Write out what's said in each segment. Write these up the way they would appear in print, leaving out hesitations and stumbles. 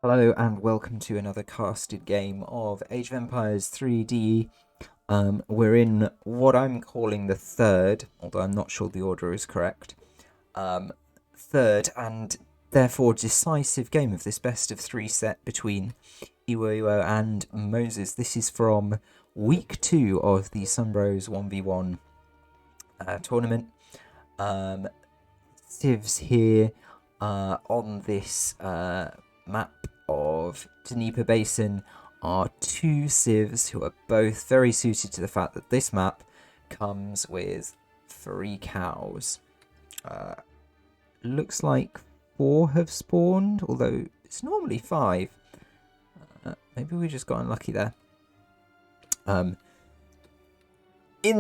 Hello and welcome to another casted game of Age of Empires 3D. We're in what I'm calling the third, although I'm not sure the order is correct. Um, Third and therefore decisive game of this best of three set between Ewoewo and Moses. This is from week 2 of the Sunbros 1v1 tournament. Civs here on this map of Dnieper Basin are two civs who are both very suited to the fact that this map comes with 3 cows. Looks like 4 have spawned, although it's normally 5. Maybe we just got unlucky there. In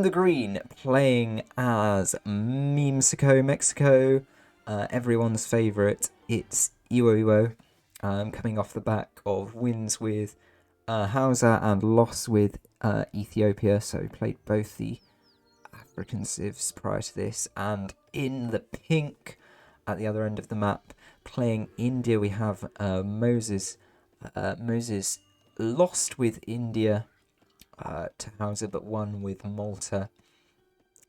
the green, playing as Memesico, Mexico, everyone's favourite. It's Ewoewo, coming off the back of wins with Hausa and loss with Ethiopia, so played both the African civs prior to this. And in the pink, at the other end of the map, playing India, we have Moses. Moses lost with India to Hausa, but won with Malta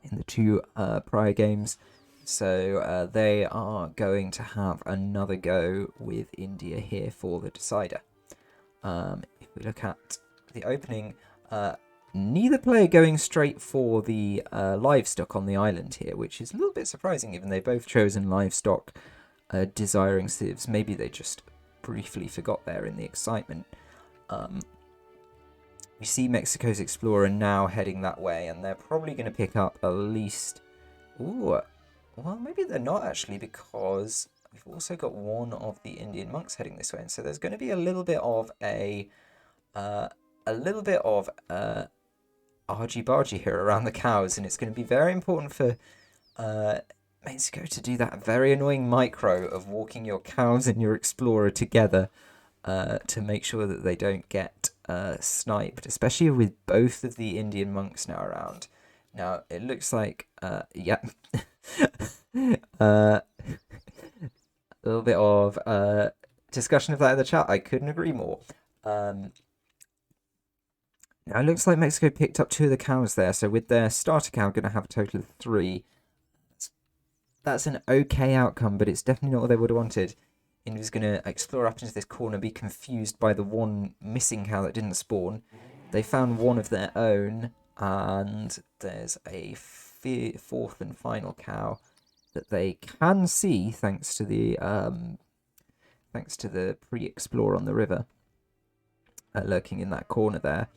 in the 2 prior games. So they are going to have another go with India here for the decider. If we look at the opening, neither player going straight for the livestock on the island here, which is a little bit surprising given they've both chosen livestock desiring civs. Maybe they just briefly forgot there in the excitement. We see Mexico's Explorer now heading that way, and they're probably going to pick up at least... Ooh, well, maybe they're not actually, because we've also got one of the Indian monks heading this way, and so there's going to be a little bit of argy-bargy here around the cows, and it's going to be very important for Mexico to do that very annoying micro of walking your cows and your Explorer together to make sure that they don't get sniped, especially with both of the Indian monks now around. Now, it looks like, yeah, a little bit of discussion of that in the chat. I couldn't agree more. Now, it looks like Mexico picked up 2 of the cows there, so with their starter cow, going to have a total of 3. That's an okay outcome, but it's definitely not what they would have wanted. India's going to explore up into this corner, be confused by the one missing cow that didn't spawn. They found one of their own, and there's a 4th and final cow that they can see thanks to the pre-explore on the river, lurking in that corner there.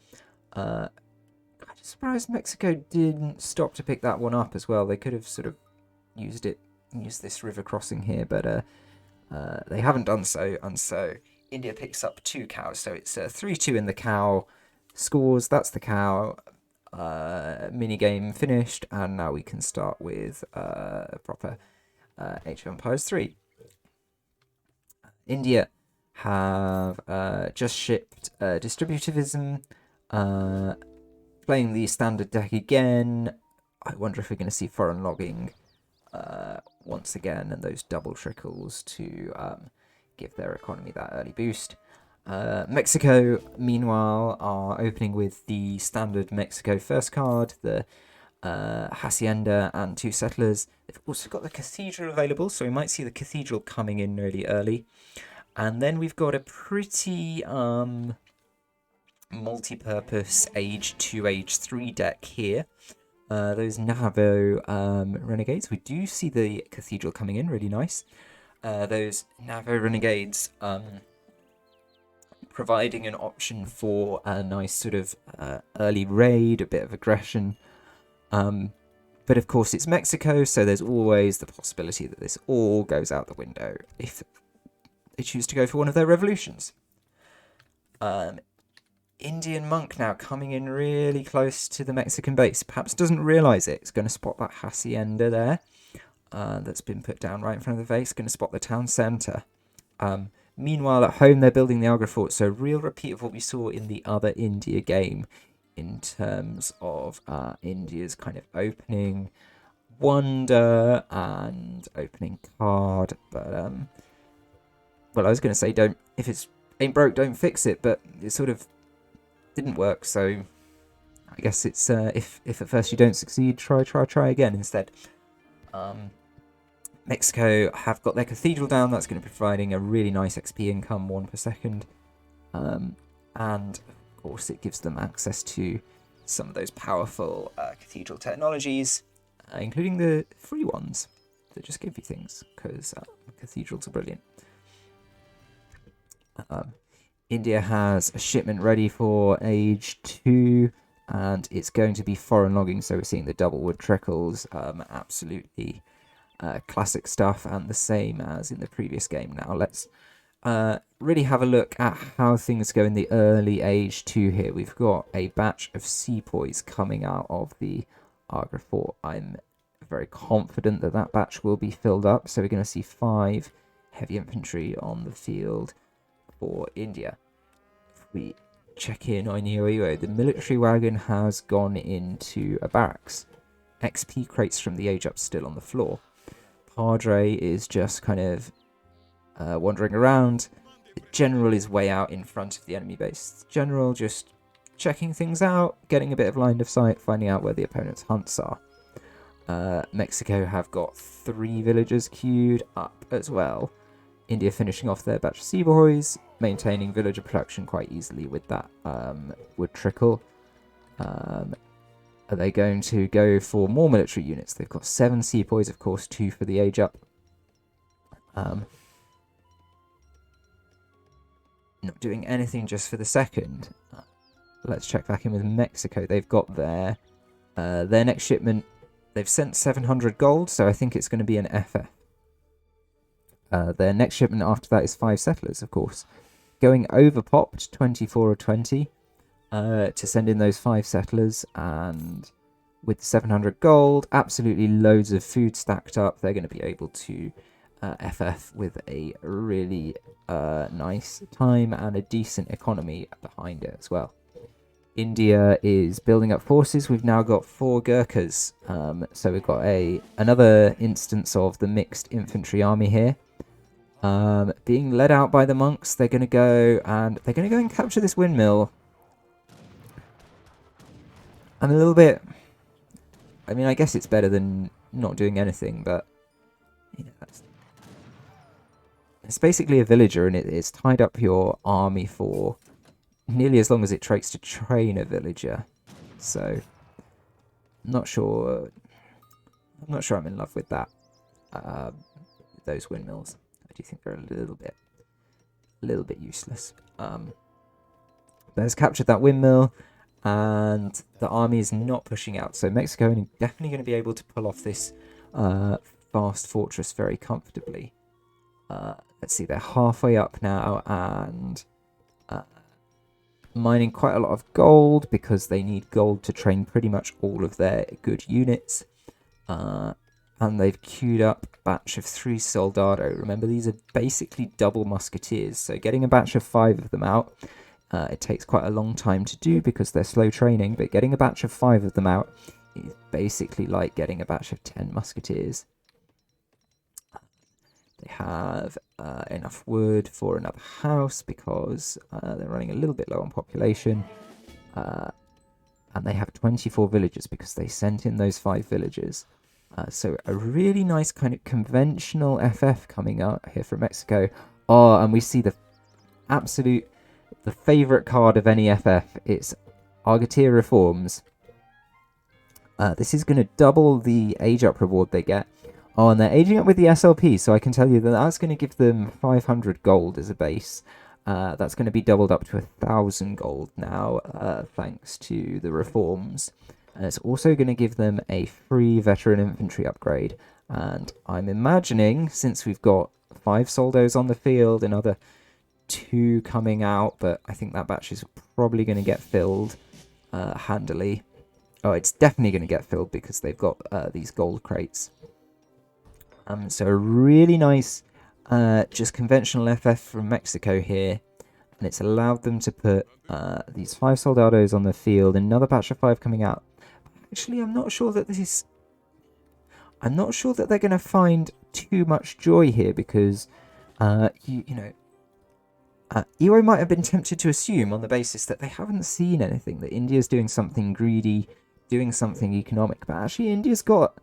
I'm surprised Mexico didn't stop to pick that one up as well. They could have sort of used this river crossing here, but they haven't done so, and so India picks up 2 cows. So it's 3-2 in the cow scores. That's the cow mini game finished, and now we can start with proper Age of Empires 3. India have just shipped Distributivism, playing the standard deck again. I wonder if we're going to see foreign logging once again, and those double trickles to give their economy that early boost. Mexico, meanwhile, are opening with the standard Mexico first card, the Hacienda and 2 settlers. They've also got the Cathedral available, so we might see the Cathedral coming in really early. And then we've got a pretty multi-purpose Age 2, Age 3 deck here. Those Navajo Renegades. We do see the Cathedral coming in, really nice. Those Navajo Renegades providing an option for a nice sort of early raid, a bit of aggression. But of course it's Mexico, so there's always the possibility that this all goes out the window if they choose to go for one of their revolutions. Indian monk now coming in really close to the Mexican base. Perhaps doesn't realise it. It's going to spot that hacienda there that's been put down right in front of the base. Going to spot the town centre. Meanwhile, at home, they're building the Agra fort. So real repeat of what we saw in the other India game in terms of India's kind of opening wonder and opening card. But well, I was going to say, don't, if it's ain't broke, don't fix it, but it sort of didn't work, so I guess it's if at first you don't succeed, try again instead. Mexico have got their cathedral down. That's going to be providing a really nice XP income, 1 per second, and of course it gives them access to some of those powerful cathedral technologies, including the free ones that just give you things, because cathedrals are brilliant. India has a shipment ready for Age 2, and it's going to be foreign logging, so we're seeing the double wood trickles, absolutely classic stuff, and the same as in the previous game. Now let's really have a look at how things go in the early Age 2 here. We've got a batch of sepoys coming out of the Agra fort. I'm very confident that that batch will be filled up, so we're going to see 5 heavy infantry on the field for India. If we check in on Ewoewo, the military wagon has gone into a barracks. XP crates from the age up still on the floor. Padre is just kind of wandering around. The general is way out in front of the enemy base. The general just checking things out, getting a bit of line of sight, finding out where the opponent's hunts are. Mexico have got 3 villagers queued up as well. India finishing off their batch of sepoys, maintaining villager production quite easily with that wood trickle. Are they going to go for more military units? They've got 7 sepoys, of course, 2 for the age up. Not doing anything just for the second. Let's check back in with Mexico. They've got their next shipment. They've sent 700 gold, so I think it's going to be an FF. Their next shipment after that is 5 settlers, of course. Going over popped, 24 or 20, to send in those 5 settlers, and with 700 gold, absolutely loads of food stacked up, they're going to be able to FF with a really nice time and a decent economy behind it as well. India is building up forces. We've now got 4 Gurkhas, so we've got another instance of the mixed infantry army here. Being led out by the monks, they're going to go and capture this windmill. I'm a little bit... I mean, I guess it's better than not doing anything, but... You know, it's basically a villager, and it's tied up your army for nearly as long as it takes to train a villager. So, I'm not sure I'm in love with that. Those windmills. I do think they're a little bit useless. But has captured that windmill, and the army is not pushing out. So Mexico are definitely going to be able to pull off this fast fortress very comfortably. Let's see, they're halfway up now, and mining quite a lot of gold because they need gold to train pretty much all of their good units. And they've queued up a batch of 3 soldado. Remember, these are basically double musketeers, so getting a batch of 5 of them out, it takes quite a long time to do because they're slow training, but getting a batch of 5 of them out is basically like getting a batch of 10 musketeers. They have enough wood for another house because they're running a little bit low on population. And they have 24 villagers because they sent in those 5 villagers. So a really nice kind of conventional FF coming out here from Mexico. Oh, and we see the favourite card of any FF. It's Argeteer Reforms. This is going to double the age up reward they get. Oh, and they're aging up with the SLP, so I can tell you that that's going to give them 500 gold as a base. That's going to be doubled up to 1,000 gold now, thanks to the reforms. And it's also going to give them a free veteran infantry upgrade. And I'm imagining, since we've got 5 soldos on the field, another 2 coming out, but I think that batch is probably going to get filled handily. Oh, it's definitely going to get filled because they've got these gold crates. So a really nice, just conventional FF from Mexico here. And it's allowed them to put these 5 soldados on the field, another batch of 5 coming out. Actually, I'm not sure that they're going to find too much joy here because, you know, Ewo might have been tempted to assume, on the basis that they haven't seen anything, that India's doing something greedy, doing something economic. But actually, India's got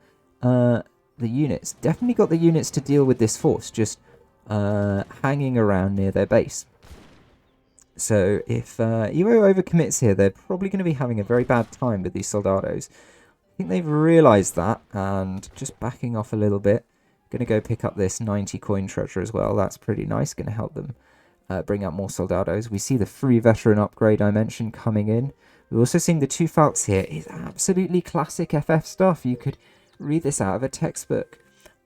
the units. Definitely got the units to deal with this force, just hanging around near their base. So if Ewo overcommits here, they're probably going to be having a very bad time with these soldados. I think they've realised that, and just backing off a little bit. Going to go pick up this 90 coin treasure as well. That's pretty nice. Going to help them bring out more soldados. We see the free veteran upgrade I mentioned coming in. We're also seeing the 2 Falcons here. It's absolutely classic FF stuff. You could read this out of a textbook.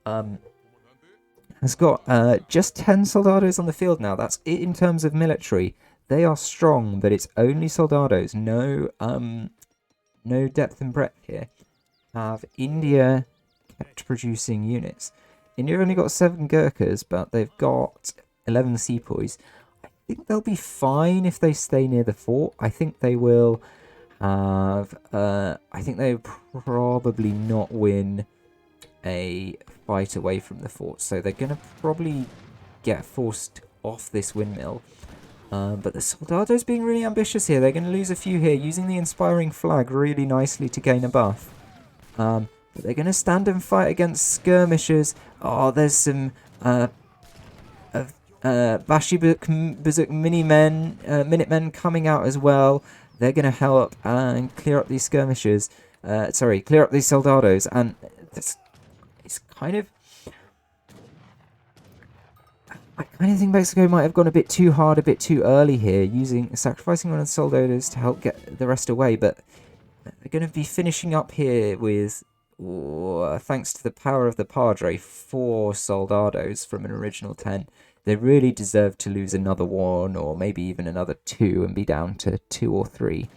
Has got just 10 soldados on the field now. That's it in terms of military. They are strong, but it's only soldados. No depth and breadth here. Have India kept producing units? India only got 7 Gurkhas, but they've got 11 sepoys. I think they'll be fine if they stay near the fort. I think they will have... I think they will probably not win a fight away from the fort. So they're going to probably get forced off this windmill. But the soldados being really ambitious here. They're going to lose a few here, using the inspiring flag really nicely to gain a buff. But they're going to stand and fight against skirmishers. Oh, there's some Bashibuk Minutemen coming out as well. They're going to help and clear up these skirmishers. Clear up these soldados. And it's kind of... I kind of think Mexico might have gone a bit too hard, a bit too early here, sacrificing one of the soldados to help get the rest away. But they're going to be finishing up here with, thanks to the power of the Padre, 4 soldados from an original 10. They really deserve to lose another 1 or maybe even another 2 and be down to 2 or 3.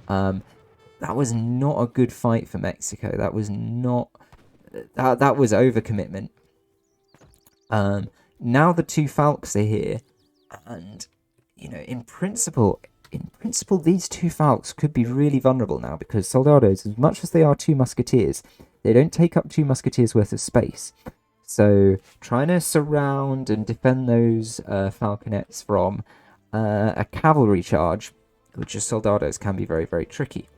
That was not a good fight for Mexico. That was not... That was overcommitment. Now the 2 Falcons are here, and in principle, these 2 Falcons could be really vulnerable now, because soldados, as much as they are 2 musketeers, they don't take up 2 musketeers worth of space. So trying to surround and defend those falconets from a cavalry charge, which is soldados, can be very, very tricky.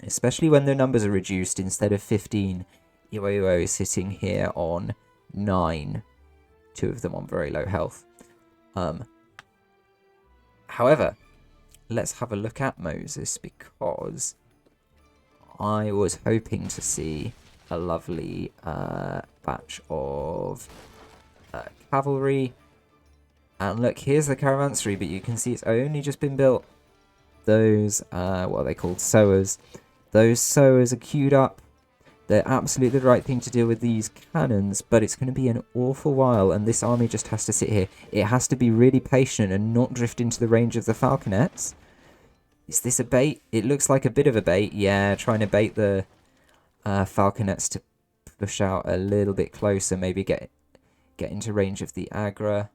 Especially when their numbers are reduced. Instead of 15, Ewoewo is sitting here on 9. 2 of them on very low health. However, let's have a look at Moses, because I was hoping to see a lovely batch of cavalry. And look, here's the caravanserai, but you can see it's only just been built. Those, what are they called? Sowers. Those sowers are queued up. They're absolutely the right thing to deal with these cannons, but it's going to be an awful while, and this army just has to sit here. It has to be really patient and not drift into the range of the falconets. Is this a bait? It looks like a bit of a bait. Yeah, trying to bait the falconets to push out a little bit closer, maybe get into range of the Agra.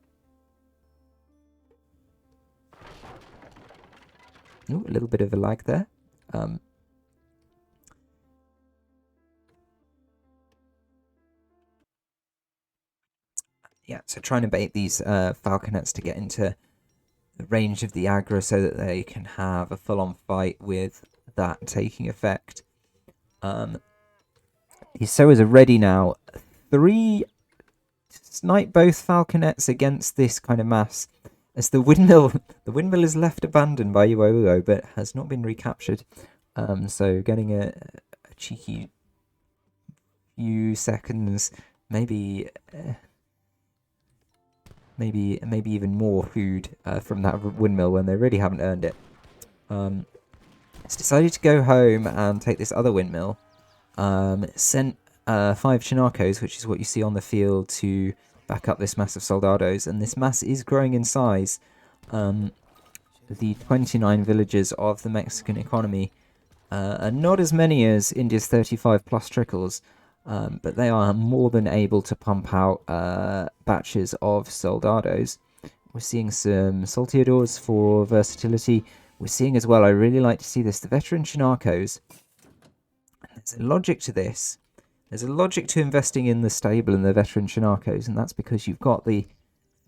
Ooh, a little bit of a lag there. Yeah, so trying to bait these falconets to get into the range of the Agra so that they can have a full-on fight with that taking effect. These sowers are ready now. 3 snipe both falconets against this kind of mass. As the windmill is left abandoned by Ewoewo, but has not been recaptured. So getting a cheeky few seconds, maybe even more food from that windmill when they really haven't earned it. It's decided to go home and take this other windmill. Sent 5 Chinarcos, which is what you see on the field, to back up this mass of soldados, and this mass is growing in size. The 29 villages of the Mexican economy are not as many as India's 35 plus trickles, but they are more than able to pump out batches of soldados. We're seeing some salteadors for versatility. We're seeing as well, I really like to see this, the veteran Chinarcos. There's a logic to this. There's a logic to investing in the stable and the veteran Chinarcos, and that's because you've got the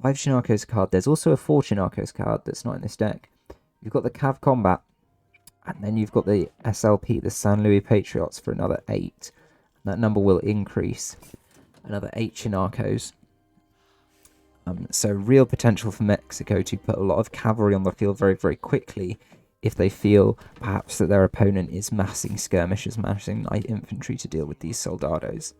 5 Shinakos card. There's also a 4 Shinakos card that's not in this deck. You've got the Cav Combat, and then you've got the SLP, the San Luis Patriots, for another 8. That number will increase. Another 8 Shinakos. So real potential for Mexico to put a lot of cavalry on the field very, very quickly if they feel perhaps that their opponent is massing skirmishers, massing light infantry to deal with these soldados.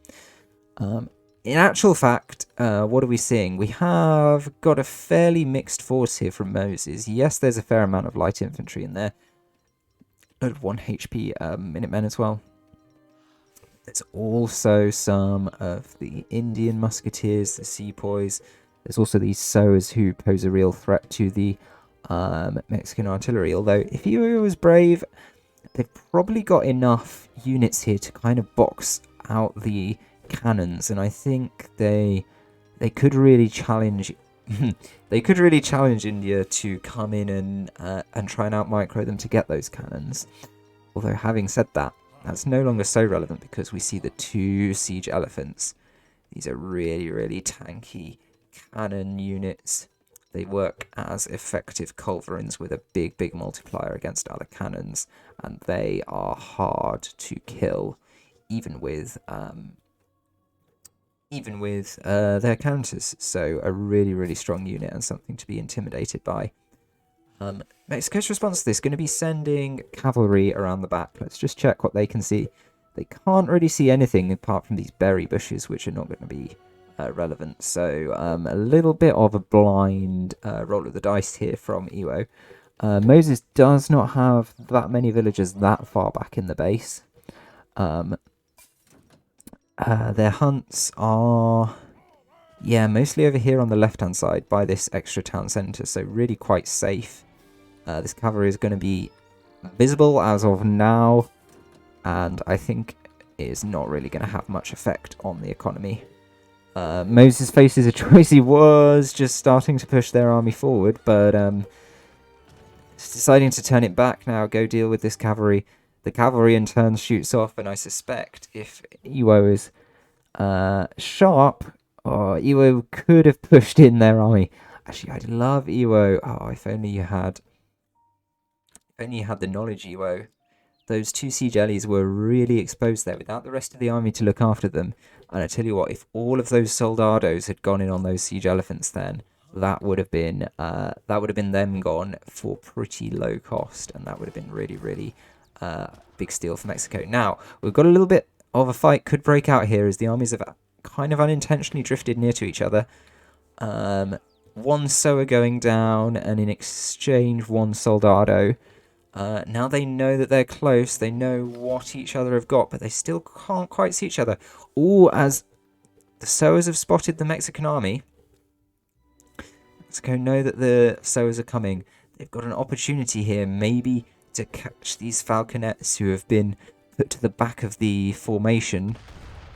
In actual fact, what are we seeing? We have got a fairly mixed force here from Moses. Yes, there's a fair amount of light infantry in there. Load of 1 HP Minutemen as well. There's also some of the Indian musketeers, the sepoys. There's also these sowers who pose a real threat to the Mexican artillery. Although, if Ewoewo was brave, they've probably got enough units here to kind of box out the cannons, and I think they could really challenge. They could really challenge India to come in and try and out-micro them to get those cannons. Although, having said that, that's no longer so relevant because we see the 2 siege elephants. These are really, really tanky cannon units. They work as effective culverins with a big, big multiplier against other cannons, and they are hard to kill, even with their counters. So a really, really strong unit and something to be intimidated by. Mexico's response to this is going to be sending cavalry around the back. Let's just check what they can see. They can't really see anything apart from these berry bushes, which are not going to be relevant. So a little bit of a blind roll of the dice here from Ewoewo. Moses does not have that many villagers that far back in the base. Their hunts are, mostly over here on the left-hand side by this extra town centre, so really quite safe. This cavalry is going to be visible as of now, and I think is not really going to have much effect on the economy. Moses faces a choice. He was just starting to push their army forward, but he's deciding to turn it back now, go deal with this cavalry. The cavalry in turn shoots off, and I suspect if Ewoewo is sharp, Ewoewo could have pushed in their army. Actually, I'd love Ewoewo. Oh, if only you had the knowledge, Ewoewo. Those 2 siege ellies were really exposed there without the rest of the army to look after them. And I tell you what, if all of those soldados had gone in on those siege elephants, then that would have been them gone for pretty low cost, and that would have been really, really big steal for Mexico. Now we've got a little bit of a fight could break out here as the armies have kind of unintentionally drifted near to each other. One sower going down, and in exchange 1 soldado. Now they know that they're close, they know what each other have got, but they still can't quite see each other. Ooh, as the sowers have spotted the Mexican army, Mexico know that the sowers are coming. They've got an opportunity here, maybe to catch these falconets who have been put to the back of the formation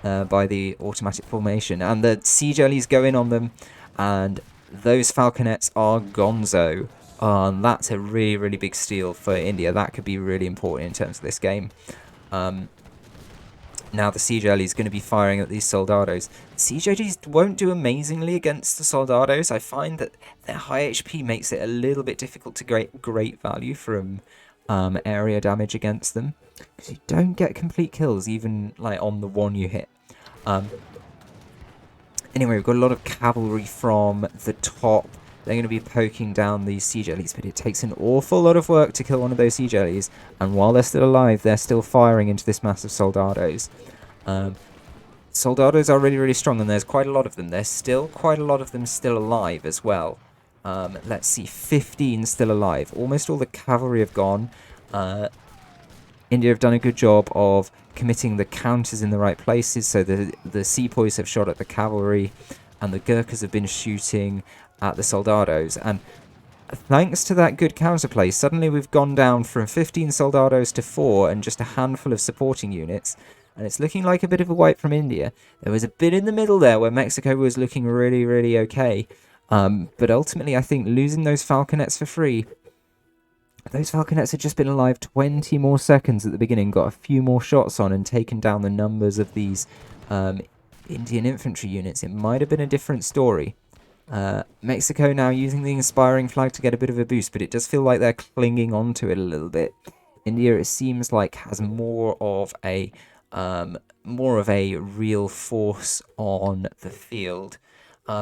by the automatic formation. And the siege ellies go in on them, and those falconets are gonzo. That's a really, really big steal for India. That could be really important in terms of this game. Now the siege ellie is going to be firing at these soldados. Siege ellies won't do amazingly against the soldados. I find that their high HP makes it a little bit difficult to get great value from area damage against them, because you don't get complete kills even like on the one you hit. Anyway, we've got a lot of cavalry from the top. They're going to be poking down these siege ellies, but it takes an awful lot of work to kill one of those siege ellies. And while they're still alive, they're still firing into this mass of soldados. Soldados are really, really strong, and there's quite a lot of them. There's still quite a lot of them still alive as well. Let's see, 15 still alive. Almost all the cavalry have gone. India have done a good job of committing the counters in the right places. So the sepoys have shot at the cavalry, and the Gurkhas have been shooting at the soldados, and thanks to that good counterplay, suddenly we've gone down from 15 soldados to 4 and just a handful of supporting units, and it's looking like a bit of a wipe from India. There was a bit in the middle there where Mexico was looking really, really okay, but ultimately I think losing those falconets for free. Those falconets had just been alive 20 more seconds at the beginning, got a few more shots on and taken down the numbers of these Indian infantry units. It might have been a different story. Mexico now using the inspiring flag to get a bit of a boost, but it does feel like they're clinging on to it a little bit. India, it seems like, has more of a real force on the field.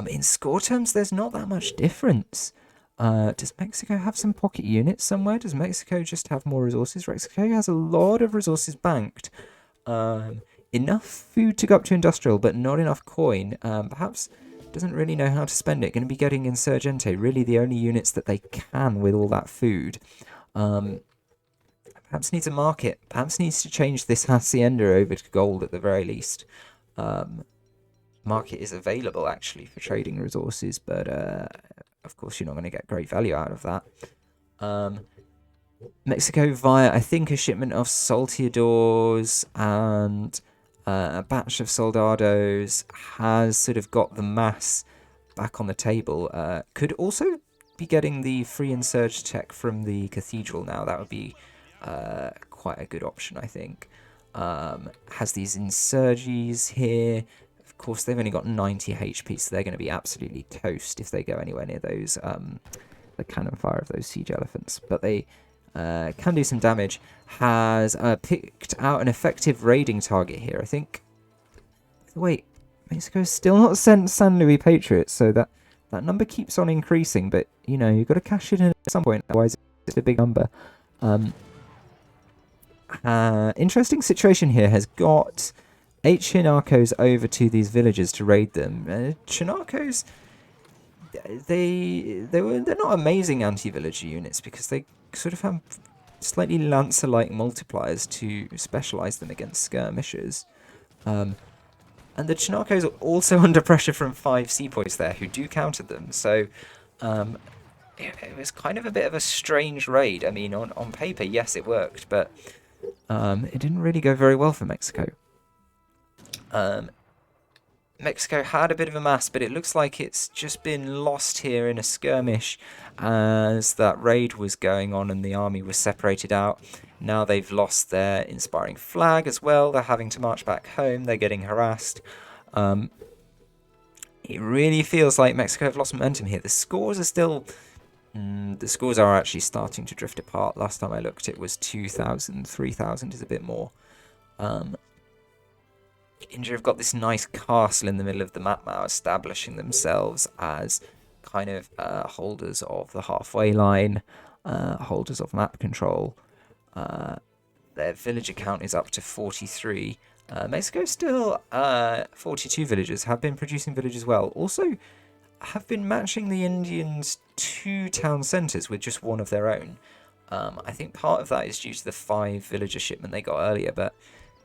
In score terms, there's not that much difference. Does Mexico have some pocket units somewhere? Does Mexico just have more resources? Mexico has a lot of resources banked. Enough food to go up to industrial, but not enough coin. Perhaps doesn't really know how to spend it. Going to be getting Insurgente, really the only units that they can with all that food. Perhaps needs a market. Perhaps needs to change this hacienda over to gold at the very least. Market is available actually for trading resources, but of course you're not going to get great value out of that. Mexico via, I think, a shipment of salteadors and a batch of soldados has sort of got the mass back on the table. Could also be getting the free insurge tech from the cathedral now. That would be quite a good option, I think. Has these insurges here. Of course, they've only got 90 HP, so they're going to be absolutely toast if they go anywhere near those the cannon fire of those siege elephants. But they can do some damage. Has picked out an effective raiding target here, I think. Wait, Mexico's still not sent San Luis Patriots, so that number keeps on increasing, but, you know, you've got to cash it in at some point, otherwise it's a big number. Interesting situation here. Has got 8 Chinarcos over to these villages to raid them. Chinarcos, they're not amazing anti-villager units because they sort of have slightly Lancer-like multipliers to specialise them against skirmishers. And the Chinarcos are also under pressure from 5 sepoys there who do counter them. So it was kind of a bit of a strange raid. I mean, on paper, yes, it worked, but it didn't really go very well for Mexico. Mexico had a bit of a mass, but it looks like it's just been lost here in a skirmish as that raid was going on and the army was separated out. Now they've lost their inspiring flag as well. They're having to march back home. They're getting harassed. It really feels like Mexico have lost momentum here. The scores are still... the scores are actually starting to drift apart. Last time I looked, it was 2,000. 3,000 is a bit more. India have got this nice castle in the middle of the map now, establishing themselves as kind of holders of the halfway line, holders of map control. Their villager count is up to 43. Mexico still 42 villagers, have been producing villagers well. Also have been matching the Indians' 2 town centres with just one of their own. I think part of that is due to the 5 villager shipment they got earlier, but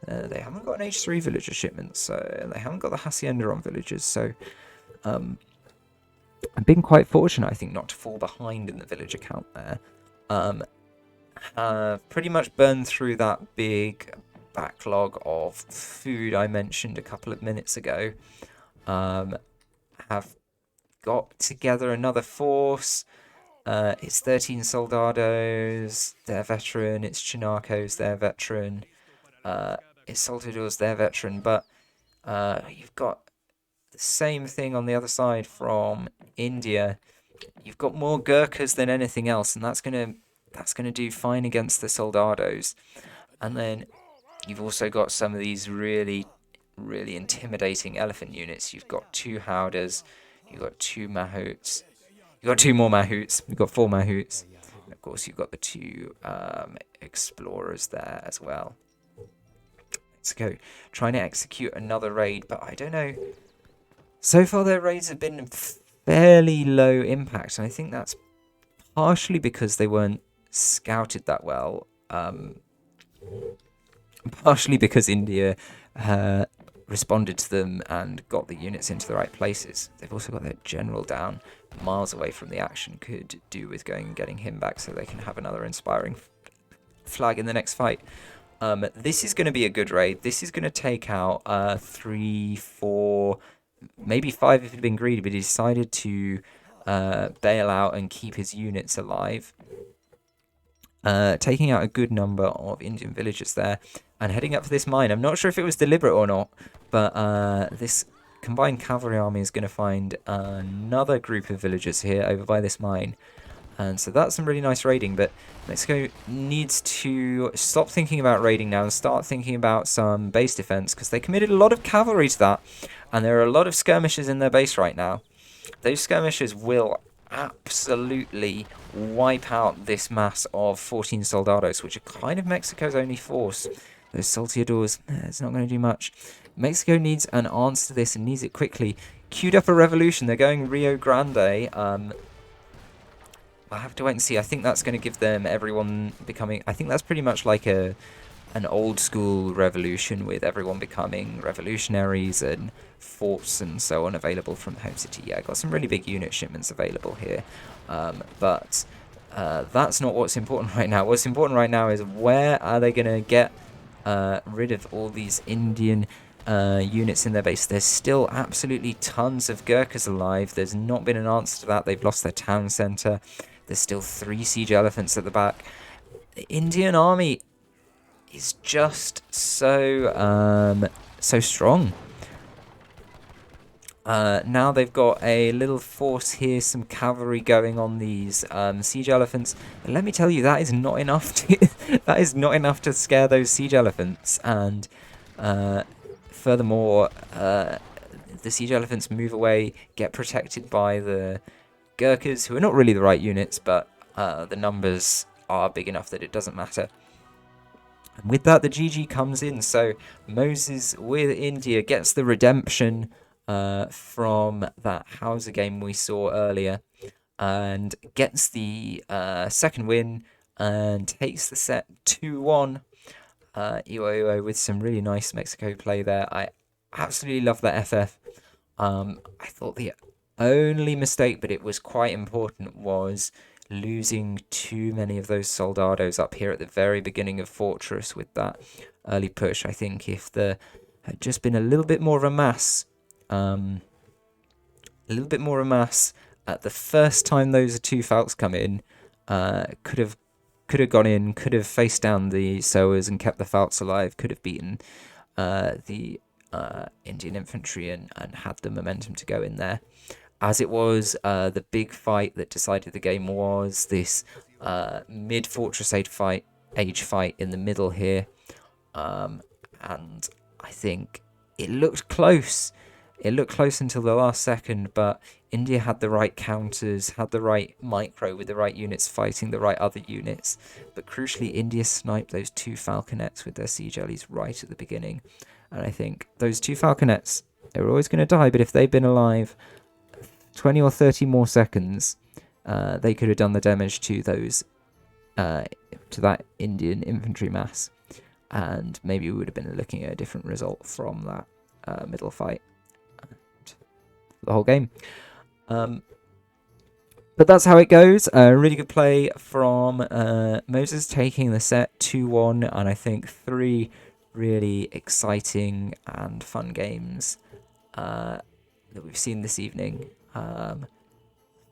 they haven't got an H3 villager shipment, so they haven't got the hacienda on villagers, so I've been quite fortunate, I think, not to fall behind in the villager count there. Pretty much burned through that big backlog of food I mentioned a couple of minutes ago. Have got together another force. It's 13 soldados, they're veteran. It's Chinarcos, they're veteran. It's Saltadors, they're veteran. But you've got the same thing on the other side from India. You've got more Gurkhas than anything else, and that's gonna do fine against the Soldados. And then you've also got some of these really, really intimidating elephant units. You've got 2 Howdahs, you've got 2 Mahouts, you've got 2 more Mahouts, you've got 4 Mahouts, and of course you've got the 2 Explorers there as well. Let's go. Trying to execute another raid, but I don't know. So far their raids have been fairly low impact, and I think that's partially because they weren't scouted that well. Partially because India responded to them and got the units into the right places. They've also got their general down miles away from the action. Could do with going and getting him back so they can have another inspiring flag in the next fight. This is going to be a good raid. This is going to take out 3, 4, maybe 5 if he'd been greedy, but he decided to bail out and keep his units alive. Taking out a good number of Indian villagers there and heading up for this mine. I'm not sure if it was deliberate or not, but this combined cavalry army is going to find another group of villagers here over by this mine. And so that's some really nice raiding, but Mexico needs to stop thinking about raiding now and start thinking about some base defense, because they committed a lot of cavalry to that, and there are a lot of skirmishers in their base right now. Those skirmishers will absolutely wipe out this mass of 14 soldados, which are kind of Mexico's only force. Those salteadors, it's not going to do much. Mexico needs an answer to this and needs it quickly. Queued up a revolution. They're going Rio Grande. I have to wait and see. I think that's going to give them everyone becoming... I think that's pretty much like an old school revolution with everyone becoming revolutionaries and forts and so on available from the home city. Yeah, I got some really big unit shipments available here. But that's not what's important right now. What's important right now is where are they going to get rid of all these Indian units in their base. There's still absolutely tons of Gurkhas alive. There's not been an answer to that. They've lost their town centre. There's still 3 siege elephants at the back. The Indian army is just so strong. Now they've got a little force here, some cavalry going on these siege elephants. And let me tell you, that is not enough to that is not enough to scare those siege elephants. And furthermore, the siege elephants move away, get protected by the Gurkhas, who are not really the right units, but the numbers are big enough that it doesn't matter. And with that, the GG comes in. So Moses with India gets the redemption from that Hausa game we saw earlier, and gets the second win and takes the set 2-1. Ewoewo with some really nice Mexico play there. I absolutely love that FF. I thought the only mistake, but it was quite important, was losing too many of those soldados up here at the very beginning of Fortress with that early push. I think if there had just been a little bit more of a mass, at the first time those 2 Falcons come in, could have gone in, could have faced down the sowers and kept the Falcons alive, could have beaten the Indian infantry and had the momentum to go in there. As it was, the big fight that decided the game was this mid-Fortress Age fight in the middle here. And I think it looked close. It looked close until the last second, but India had the right counters, had the right micro with the right units fighting the right other units. But crucially, India sniped those 2 falconets with their siege ellies right at the beginning. And I think those 2 falconets, they were always going to die, but if they'd been alive 20 or 30 more seconds, they could have done the damage to those, to that Indian infantry mass. And maybe we would have been looking at a different result from that middle fight. The whole game. But that's how it goes. Really good play from Moses, taking the set 2-1, and I think 3 really exciting and fun games that we've seen this evening.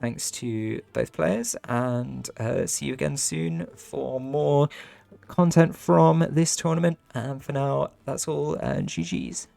Thanks to both players, and see you again soon for more content from this tournament. And for now, that's all, and GG's.